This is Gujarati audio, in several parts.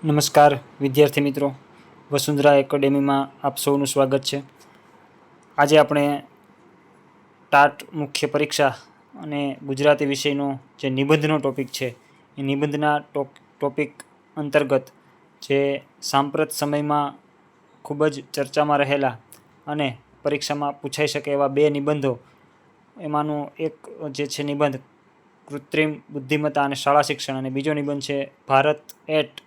નમસ્કાર વિદ્યાર્થી મિત્રો, વસુંધરા એકેડેમીમાં આપ સૌનું સ્વાગત છે. આજે આપણે ટાટ મુખ્ય પરીક્ષા અને ગુજરાતી વિષયનો જે નિબંધનો ટોપિક છે એ નિબંધના ટોપિક અંતર્ગત જે સાંપ્રત સમયમાં ખૂબ જ ચર્ચામાં રહેલા અને પરીક્ષામાં પૂછાઈ શકે એવા બે નિબંધો, એમાંનો એક જે છે નિબંધ કૃત્રિમ બુદ્ધિમત્તા અને શાળા શિક્ષણ, અને બીજો નિબંધ છે ભારત એટ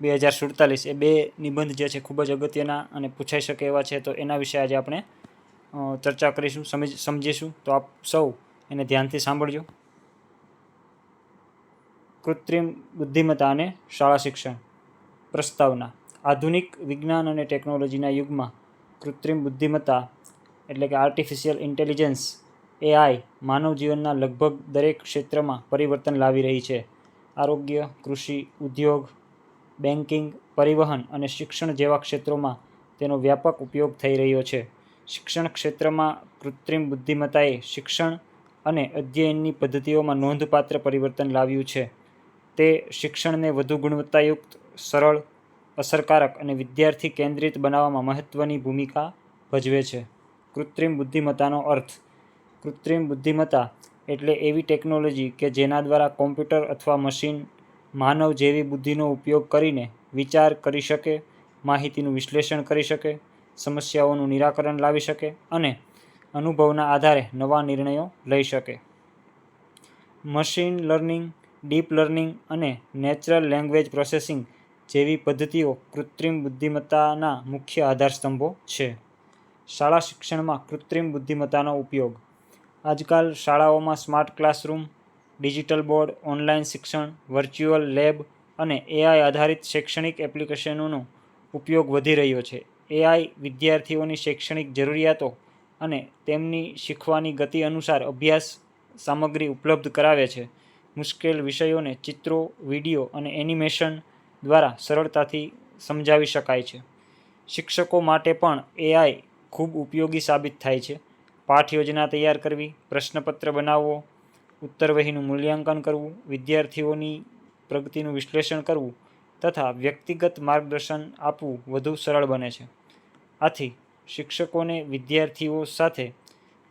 2047. એ બે નિબંધ જે છે ખૂબ જ અગત્યના અને પૂછાઈ શકે એવા છે. તો એના વિશે આજે આપણે ચર્ચા કરીશું, સમજીશું. તો આપ સૌ એને ધ્યાનથી સાંભળજો. કૃત્રિમ બુદ્ધિમત્તા અને શાળા શિક્ષણ. પ્રસ્તાવના. આધુનિક વિજ્ઞાન અને ટેકનોલોજીના યુગમાં કૃત્રિમ બુદ્ધિમત્તા એટલે કે આર્ટિફિશિયલ ઇન્ટેલિજન્સ AI માનવ જીવનના લગભગ દરેક ક્ષેત્રમાં પરિવર્તન લાવી રહી છે. આરોગ્ય, કૃષિ, ઉદ્યોગ, બેન્કિંગ, પરિવહન અને શિક્ષણ જેવા ક્ષેત્રોમાં તેનો વ્યાપક ઉપયોગ થઈ રહ્યો છે. શિક્ષણ ક્ષેત્રમાં કૃત્રિમ બુદ્ધિમત્તાએ શિક્ષણ અને અધ્યયનની પદ્ધતિઓમાં નોંધપાત્ર પરિવર્તન લાવ્યું છે. તે શિક્ષણને વધુ ગુણવત્તાયુક્ત, સરળ, અસરકારક અને વિદ્યાર્થી કેન્દ્રિત બનાવવામાં મહત્વની ભૂમિકા ભજવે છે. કૃત્રિમ બુદ્ધિમત્તાનો અર્થ. કૃત્રિમ બુદ્ધિમત્તા એટલે એવી ટેકનોલોજી કે જેના દ્વારા કોમ્પ્યુટર અથવા મશીન માનવ જેવી બુદ્ધિનો ઉપયોગ કરીને વિચાર કરી શકે, માહિતીનું વિશ્લેષણ કરી શકે, સમસ્યાઓનું નિરાકરણ લાવી શકે અને અનુભવના આધારે નવા નિર્ણયો લઈ શકે. મશીન લર્નિંગ, ડીપ લર્નિંગ અને નેચરલ લેંગ્વેજ પ્રોસેસિંગ જેવી પદ્ધતિઓ કૃત્રિમ બુદ્ધિમત્તાના મુખ્ય આધારસ્તંભો છે. શાળા શિક્ષણમાં કૃત્રિમ બુદ્ધિમત્તાનો ઉપયોગ. આજકાલ શાળાઓમાં smart classroom, digital board, online શિક્ષણ, વર્ચ્યુઅલ લેબ અને AI આધારિત શૈક્ષણિક એપ્લિકેશનોનો ઉપયોગ વધી રહ્યો છે. AI વિદ્યાર્થીઓની શૈક્ષણિક જરૂરિયાતો અને તેમની શીખવાની ગતિ અનુસાર અભ્યાસ સામગ્રી ઉપલબ્ધ કરાવે છે. મુશ્કેલ વિષયોને ચિત્રો, વિડીયો અને એનિમેશન દ્વારા સરળતાથી સમજાવી શકાય છે. શિક્ષકો માટે પણ AI ખૂબ ઉપયોગી સાબિત થાય છે. પાઠ યોજના તૈયાર કરવી, પ્રશ્નપત્ર બનાવવો, ઉત્તરવહીનું મૂલ્યાંકન કરવું, વિદ્યાર્થીઓની પ્રગતિનું વિશ્લેષણ કરવું તથા વ્યક્તિગત માર્ગદર્શન આપવું વધુ સરળ બને છે. આથી શિક્ષકોને વિદ્યાર્થીઓ સાથે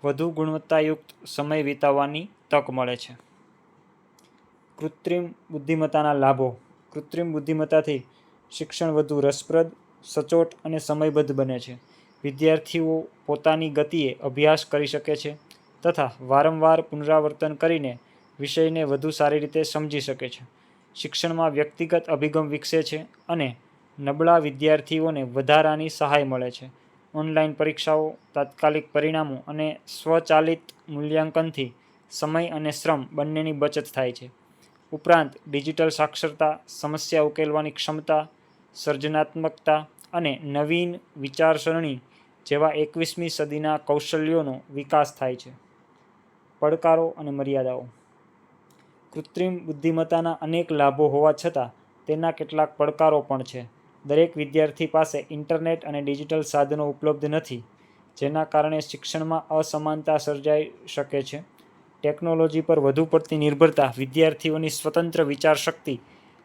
વધુ ગુણવત્તાયુક્ત સમય વિતાવવાની તક મળે છે. કૃત્રિમ બુદ્ધિમત્તાના લાભો. કૃત્રિમ બુદ્ધિમત્તાથી શિક્ષણ વધુ રસપ્રદ, સચોટ અને સમયબદ્ધ બને છે. વિદ્યાર્થીઓ પોતાની ગતિએ અભ્યાસ કરી શકે છે તથા વારંવાર પુનરાવર્તન કરીને વિષયને વધુ સારી રીતે સમજી શકે છે. શિક્ષણમાં વ્યક્તિગત અભિગમ વિકસે છે અને નબળા વિદ્યાર્થીઓને વધારાની સહાય મળે છે. ઓનલાઈન પરીક્ષાઓ, તાત્કાલિક પરિણામો અને સ્વચાલિત મૂલ્યાંકનથી સમય અને શ્રમ બંનેની બચત થાય છે. ઉપરાંત ડિજિટલ સાક્ષરતા, સમસ્યા ઉકેલવાની ક્ષમતા, સર્જનાત્મકતા અને નવીન વિચારસરણી જેવા 21મી સદીના કૌશલ્યોનો વિકાસ થાય છે. પડકારો અને મર્યાદાઓ. કૃત્રિમ બુદ્ધિમત્તાના અનેક લાભો હોવા છતાં તેના કેટલાક પડકારો પણ છે. દરેક વિદ્યાર્થી પાસે ઇન્ટરનેટ અને ડિજિટલ સાધનો ઉપલબ્ધ નથી, જેના કારણે શિક્ષણમાં અસમાનતા સર્જાઈ શકે છે. ટેકનોલોજી પર વધુ પડતી નિર્ભરતા વિદ્યાર્થીઓની સ્વતંત્ર વિચારશક્તિ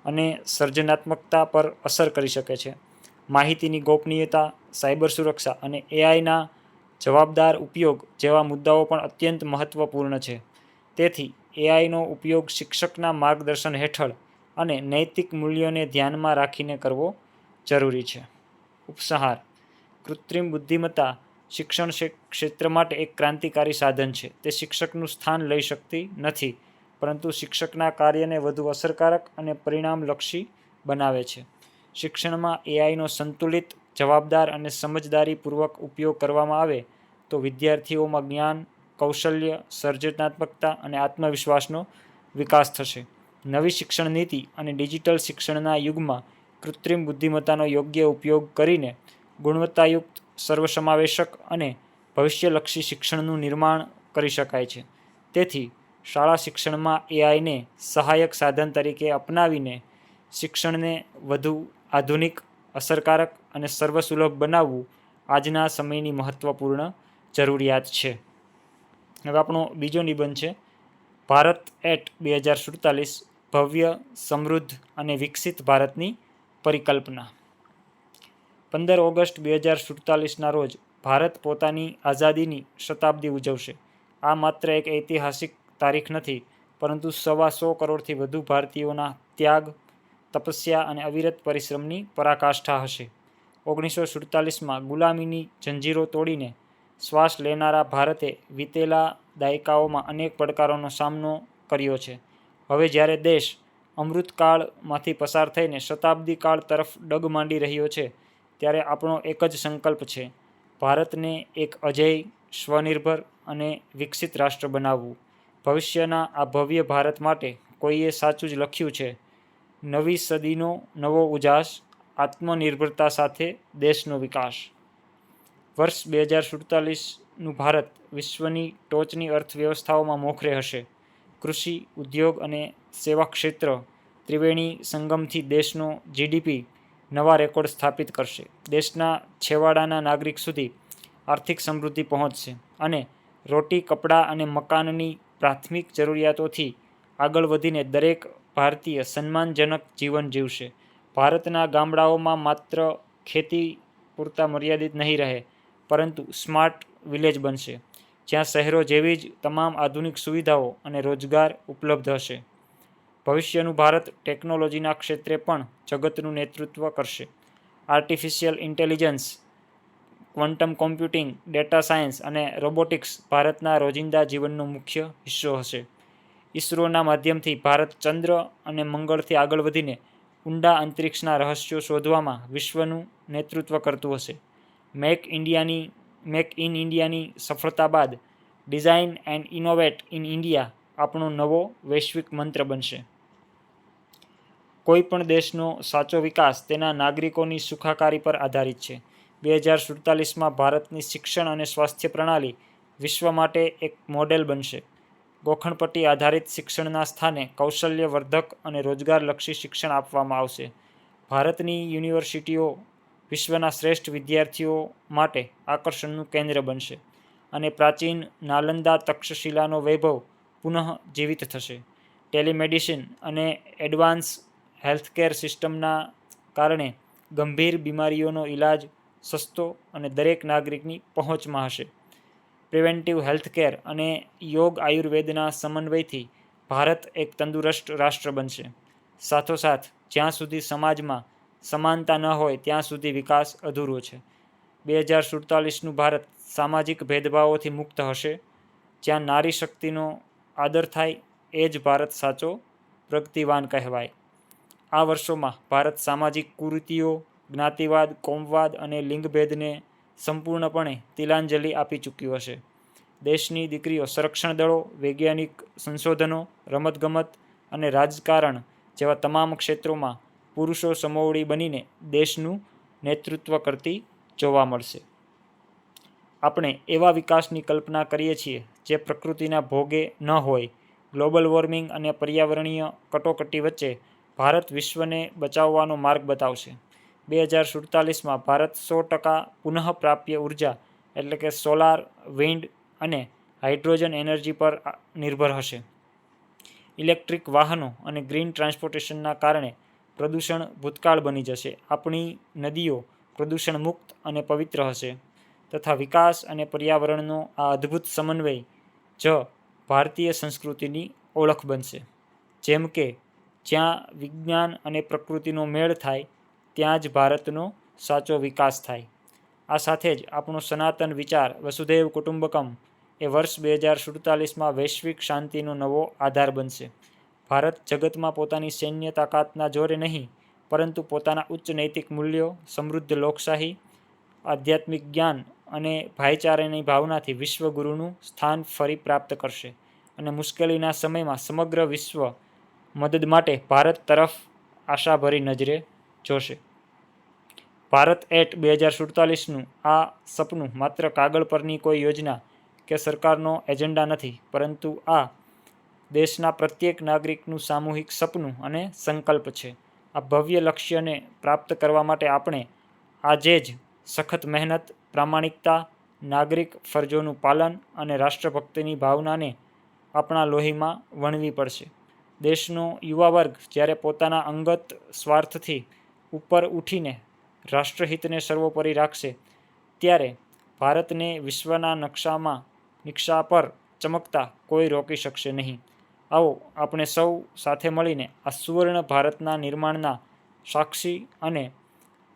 અને સર્જનાત્મકતા પર અસર કરી શકે છે. માહિતીની ગોપનીયતા, સાયબર સુરક્ષા અને AIના જવાબદાર ઉપયોગ જેવા મુદ્દાઓ પણ અત્યંત મહત્વપૂર્ણ છે. તેથી AIનો ઉપયોગ શિક્ષકના માર્ગદર્શન હેઠળ અને નૈતિક મૂલ્યોને ધ્યાનમાં રાખીને કરવો જરૂરી છે. ઉપસંહાર. કૃત્રિમ બુદ્ધિમત્તા શિક્ષણ ક્ષેત્ર માટે એક ક્રાંતિકારી સાધન છે. તે શિક્ષકનું સ્થાન લઈ શકતી નથી, પરંતુ શિક્ષકના કાર્યને વધુ અસરકારક અને પરિણામલક્ષી બનાવે છે. શિક્ષણમાં AIનો સંતુલિત, જવાબદાર અને સમજદારીપૂર્વક ઉપયોગ કરવામાં આવે તો વિદ્યાર્થીઓમાં જ્ઞાન, કૌશલ્ય, સર્જનાત્મકતા અને આત્મવિશ્વાસનો વિકાસ થશે. નવી શિક્ષણ નીતિ અને ડિજિટલ શિક્ષણના યુગમાં કૃત્રિમ બુદ્ધિમત્તાનો યોગ્ય ઉપયોગ કરીને ગુણવત્તાયુક્ત, સર્વસમાવેશક અને ભવિષ્યલક્ષી શિક્ષણનું નિર્માણ કરી શકાય છે. તેથી શાળા શિક્ષણમાં AIને સહાયક સાધન તરીકે અપનાવીને શિક્ષણને વધુ આધુનિક, અસરકારક અને સર્વસુલભ બનાવવું આજના સમયની મહત્વપૂર્ણ જરૂરિયાત છે. હવે આપણો બીજો નિબંધ છે ભારત એટ 2047, ભવ્ય, સમૃદ્ધ અને વિકસિત ભારતની પરિકલ્પના 15 ઓગસ્ટ 2047ના રોજ ભારત પોતાની આઝાદીની શતાબ્દી ઉજવશે. આ માત્ર એક ઐતિહાસિક તારીખ નથી, પરંતુ 125 કરોડથી વધુ ભારતીયોના ત્યાગ, તપસ્યા અને અવિરત પરિશ્રમની પરાકાષ્ઠા હશે. 1947માં ગુલામીની જંજીરો તોડીને શ્વાસ લેનારા ભારતે વીતેલા દાયકાઓમાં અનેક પડકારોનો સામનો કર્યો છે. હવે જ્યારે દેશ અમૃતકાળમાંથી પસાર થઈને શતાબ્દીકાળ તરફ ડગ માંડી રહ્યો છે, ત્યારે આપણો એક જ સંકલ્પ છે: ભારતને એક અજેય, સ્વનિર્ભર અને વિકસિત રાષ્ટ્ર બનાવવું. ભવિષ્યના આ ભવ્ય ભારત માટે કોઈએ સાચું જ લખ્યું છે: નવી સદીનો નવો ઉજાસ, આત્મનિર્ભરતા સાથે દેશનો વિકાસ. વર્ષ 2047નું ભારત વિશ્વની ટોચની અર્થવ્યવસ્થાઓમાં મોખરે હશે. કૃષિ, ઉદ્યોગ અને સેવા ક્ષેત્ર ત્રિવેણી સંગમથી દેશનો જીડીપી નવા રેકોર્ડ સ્થાપિત કરશે. દેશના છેવાડાના નાગરિક સુધી આર્થિક સમૃદ્ધિ પહોંચશે અને રોટી, કપડાં અને મકાનની પ્રાથમિક જરૂરિયાતોથી આગળ વધીને દરેક ભારતીય સન્માનજનક જીવન જીવશે. ભારતના ગામડાઓમાં માત્ર ખેતી પૂરતા મર્યાદિત નહીં રહે, પરંતુ સ્માર્ટ વિલેજ બનશે, જ્યાં શહેરો જેવી જ તમામ આધુનિક સુવિધાઓ અને રોજગાર ઉપલબ્ધ હશે. ભવિષ્યનું ભારત ટેકનોલોજીના ક્ષેત્રે પણ જગતનું નેતૃત્વ કરશે. Artificial intelligence, quantum computing, data science અને રોબોટિક્સ ભારતના રોજિંદા જીવનનો મુખ્ય હિસ્સો હશે. ઇસરોના માધ્યમથી ભારત ચંદ્ર અને મંગળથી આગળ વધીને ઊંડા અંતરિક્ષના રહસ્યો શોધવામાં વિશ્વનું નેતૃત્વ કરતું હશે. મેક ઇન ઇન્ડિયાની સફળતા બાદ design and innovate in India આપણો નવો વૈશ્વિક મંત્ર બનશે. કોઈ પણ દેશનો સાચો વિકાસ તેના નાગરિકોની સુખાકારી પર આધારિત છે. 2047માં ભારતની શિક્ષણ અને સ્વાસ્થ્ય પ્રણાલી વિશ્વ માટે એક મોડેલ બનશે. ગોખણપટ્ટી આધારિત શિક્ષણના સ્થાને કૌશલ્યવર્ધક અને રોજગારલક્ષી શિક્ષણ આપવામાં આવશે. ભારતની યુનિવર્સિટીઓ વિશ્વના શ્રેષ્ઠ વિદ્યાર્થીઓ માટે આકર્ષણનું કેન્દ્ર બનશે અને પ્રાચીન નાલંદા તક્ષશિલાનો વૈભવ પુનઃ જીવિત થશે. ટેલિમેડિસિન અને એડવાન્સ હેલ્થકેર સિસ્ટમના કારણે ગંભીર બીમારીઓનો ઇલાજ સસ્તો અને દરેક નાગરિકની પહોંચમાં હશે. પ્રિવેન્ટિવ હેલ્થકેર અને યોગ આયુર્વેદના સમન્વયથી ભારત એક તંદુરસ્ત રાષ્ટ્ર બનશે. સાથોસાથ જ્યાં સુધી સમાજમાં સમાનતા ન હોય ત્યાં સુધી વિકાસ અધૂરો છે. 2047નું ભારત સામાજિક ભેદભાવોથી મુક્ત હશે. જ્યાં નારી શક્તિનો આદર થાય, એ જ ભારત સાચો પ્રગતિવાન કહેવાય. આ વર્ષોમાં ભારત સામાજિક કુરીતિઓ, જ્ઞાતિવાદ, કોમવાદ અને લિંગભેદને સંપૂર્ણપણે તિલાંજલિ આપી ચૂક્યું હશે. દેશની દીકરીઓ સંરક્ષણ દળો, વૈજ્ઞાનિક સંશોધનો, રમતગમત અને રાજકારણ જેવા તમામ ક્ષેત્રોમાં પુરુષો સમોવડી બનીને દેશનું નેતૃત્વ કરતી જોવા મળશે. આપણે એવા વિકાસની કલ્પના કરીએ છીએ જે પ્રકૃતિના ભોગે ન હોય. ગ્લોબલ વોર્મિંગ અને પર્યાવરણીય કટોકટી વચ્ચે ભારત વિશ્વને બચાવવાનો માર્ગ બતાવશે. 2047માં ભારત 100% પુનઃપ્રાપ્ય ઉર્જા એટલે કે સોલાર, વિન્ડ અને હાઇડ્રોજન એનર્જી પર નિર્ભર હશે. ઇલેક્ટ્રિક વાહનો અને ગ્રીન ટ્રાન્સપોર્ટેશનના કારણે પ્રદૂષણ ભૂતકાળ બની જશે. આપણી નદીઓ પ્રદૂષણ મુક્ત અને પવિત્ર હશે તથા વિકાસ અને પર્યાવરણનો આ અદ્ભુત સમન્વય જ ભારતીય સંસ્કૃતિની ઓળખ બનશે. જેમ કે જ્યાં વિજ્ઞાન અને પ્રકૃતિનો મેળ થાય, ત્યાં જ ભારતનો સાચો વિકાસ થાય. આ સાથે જ આપણો સનાતન વિચાર વસુધૈવ કુટુંબકમ એ વર્ષ 2047માં વૈશ્વિક શાંતિનો નવો આધાર બનશે. ભારત જગતમાં પોતાની સૈન્ય તાકાતના જોરે નહીં, પરંતુ પોતાના ઉચ્ચ નૈતિક મૂલ્યો, સમૃદ્ધ લોકશાહી, આધ્યાત્મિક જ્ઞાન અને ભાઈચારાની ભાવનાથી વિશ્વગુરુનું સ્થાન ફરી પ્રાપ્ત કરશે અને મુશ્કેલીના સમયમાં સમગ્ર વિશ્વ મદદ માટે ભારત તરફ આશાભરી નજરે જોશે. ભારત એટ 2047નું આ સપનું માત્ર કાગળ પરની કોઈ યોજના કે સરકારનો એજન્ડા નથી, પરંતુ આ દેશના પ્રત્યેક નાગરિકનું સામૂહિક સપનું અને સંકલ્પ છે. આ ભવ્ય લક્ષ્યને પ્રાપ્ત કરવા માટે આપણે આજે જ સખત મહેનત, પ્રામાણિકતા, નાગરિક ફરજોનું પાલન અને રાષ્ટ્રભક્તિની ભાવનાને આપણા લોહીમાં વણવી પડશે. દેશનો યુવા વર્ગ જ્યારે પોતાના અંગત સ્વાર્થથી ઉપર ઉઠીને રાષ્ટ્રહિતને સર્વોપરી રાખશે ત્યારે ભારતને વિશ્વના નકશા પર ચમકતા કોઈ રોકી શકશે નહીં. આવો આપણે સૌ સાથે મળીને આ સુવર્ણ ભારતના નિર્માણના સાક્ષી અને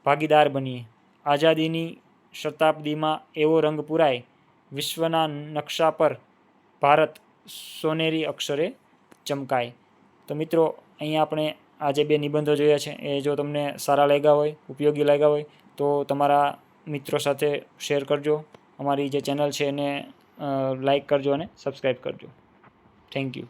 ભાગીદાર બનીએ. આઝાદીની શતાબ્દીમાં એવો રંગ પૂરાય, વિશ્વના નકશા પર ભારત સોનેરી અક્ષરે ચમકાય. તો મિત્રો, અહીંયા આપણે આ જે 2 નિબંધો જોયા છે એ જો તમને સારા લાગ્યા હોય, ઉપયોગી લાગ્યા હોય તો તમારા મિત્રો સાથે શેર કરજો. અમારી જે ચેનલ છે એને લાઈક કરજો અને સબસ્ક્રાઈબ કરજો. Thank you.